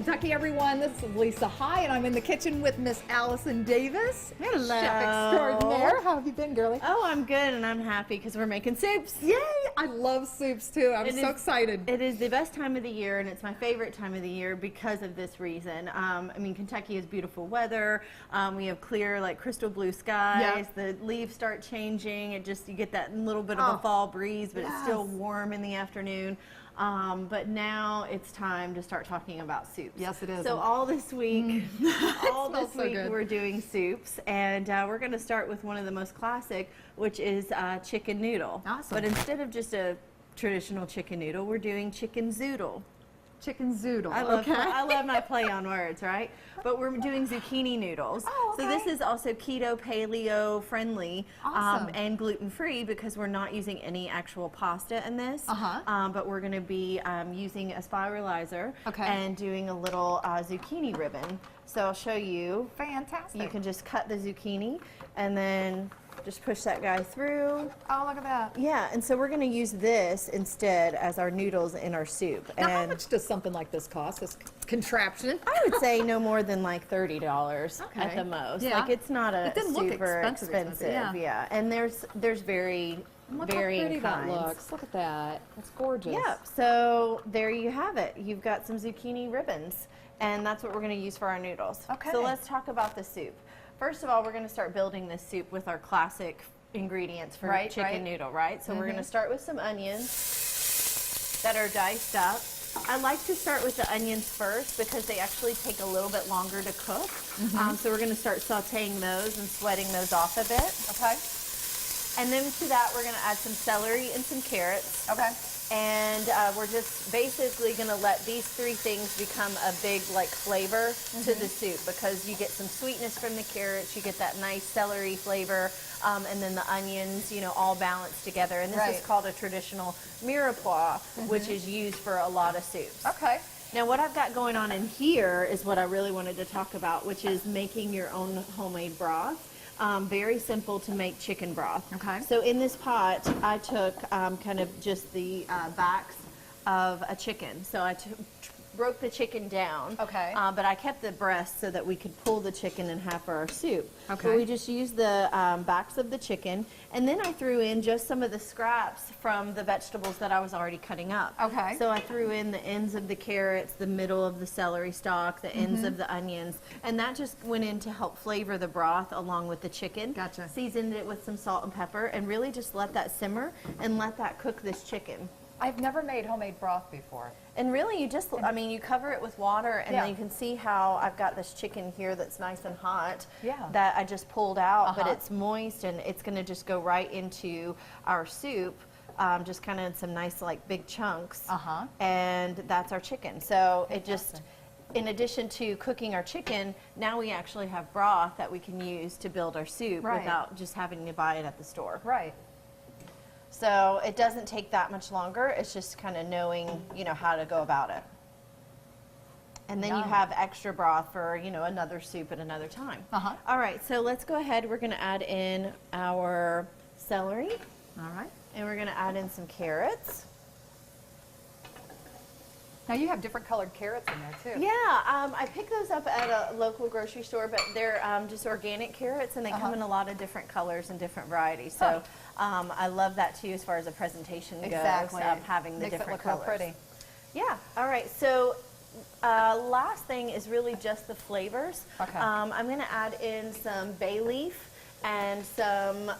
Kentucky, everyone. This is Lisa. Hi, and I'm in the kitchen with Miss Allison Davis. Hello. Chef extraordinaire. How have you been, girlie? Oh, I'm good, and I'm happy because we're making soups. Yay! I love soups, too. I'm so excited. It is the best time of the year, and it's my favorite time of the year because of this reason. I mean, Kentucky has beautiful weather. We have clear, like crystal blue skies. The leaves start changing. You get that little bit of a fall breeze, but it's still warm in the afternoon. But now it's time to start talking about soups. Yes, it is. So all this week, we're doing soups, and we're going to start with one of the most classic, which is chicken noodle. Awesome. But instead of just a traditional chicken noodle, we're doing chicken zoodle. Chicken zoodle. I love my play on words, right? But we're doing zucchini noodles. Oh, okay. So this is also keto, paleo friendly, and gluten free because we're not using any actual pasta in this. But we're going to be using a spiralizer and doing a little zucchini ribbon. So I'll show you. Fantastic. You can just cut the zucchini and then just push that guy through. Oh, look at that. Yeah, and so we're going to use this instead as our noodles in our soup. Now, how much does something like this cost, this contraption? I would say no more than like $30 at the most. Yeah. Like it's not a super expensive. Yeah. And there's varying kinds. That looks. Look at that. That's gorgeous. Yep. So there you have it. You've got some zucchini ribbons, and that's what we're going to use for our noodles. Okay. So let's talk about the soup. First of all, we're going to start building this soup with our classic ingredients for chicken noodle, right? So we're going to start with some onions that are diced up. I like to start with the onions first because they actually take a little bit longer to cook. So we're going to start sauteing those and sweating those off a bit. Okay. And then to that, we're going to add some celery and some carrots. Okay. And we're just basically going to let these three things become a big like flavor to the soup because you get some sweetness from the carrots, you get that nice celery flavor, and then the onions, you know, all balanced together. And this is called a traditional mirepoix, which is used for a lot of soups. Okay. Now what I've got going on in here is what I really wanted to talk about, which is making your own homemade broth. Very simple to make chicken broth. Okay. So in this pot, I took kind of just the backs of a chicken. So I broke the chicken down. Okay. But I kept the breast so that we could pull the chicken and have for our soup. Okay. So we just used the backs of the chicken, and then I threw in just some of the scraps from the vegetables that I was already cutting up. Okay. So I threw in the ends of the carrots, the middle of the celery stalk, the ends of the onions, and that just went in to help flavor the broth along with the chicken. Gotcha. Seasoned it with some salt and pepper, and really just let that simmer and let that cook this chicken. I've never made homemade broth before. And really you just, I mean, you cover it with water, and then you can see how I've got this chicken here that's nice and hot that I just pulled out, but it's moist, and it's going to just go right into our soup, just kind of in some nice like big chunks, and that's our chicken. So it just, in addition to cooking our chicken, now we actually have broth that we can use to build our soup without just having to buy it at the store. Right. So it doesn't take that much longer. It's just kind of knowing, you know, how to go about it. And then you have extra broth for, you know, another soup at another time. All right, so let's go ahead. We're going to add in our celery. All right. And we're going to add in some carrots. Now you have different colored carrots in there too. Yeah, I picked those up at a local grocery store, but they're just organic carrots, and they come in a lot of different colors and different varieties. So I love that too as far as the presentation goes, having the different colors. Real pretty. Yeah, all right, so last thing is really just the flavors. Okay. I'm going to add in some bay leaf and some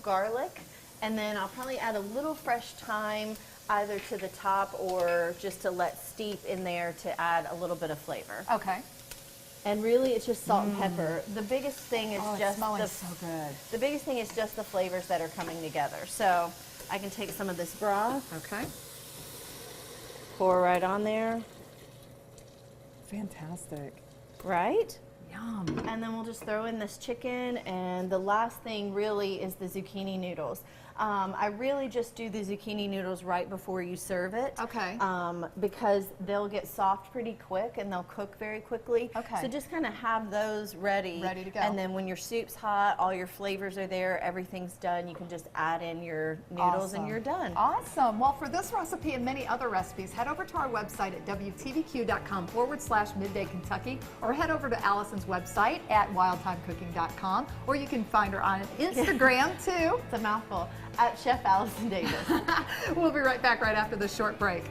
garlic, and then I'll probably add a little fresh thyme either to the top or just to let steep in there to add a little bit of flavor. Okay. And really it's just salt and pepper. The biggest thing is just so good. The biggest thing is just the flavors that are coming together. So I can take some of this broth. Okay. Pour right on there. Fantastic. Right? Yum. And then we'll just throw in this chicken, and the last thing really is the zucchini noodles. I really just do the zucchini noodles right before you serve it. Okay. Because they'll get soft pretty quick and they'll cook very quickly. Okay. So just kind of have those ready. Ready to go. And then when your soup's hot, all your flavors are there, everything's done, you can just add in your noodles and you're done. Awesome. Well, for this recipe and many other recipes, head over to our website at WTVQ.com/Midday Kentucky, or head over to Allison's website at wildtimecooking.com, or you can find her on Instagram too. It's a mouthful. At Chef Allison Davis. We'll be right back right after this short break.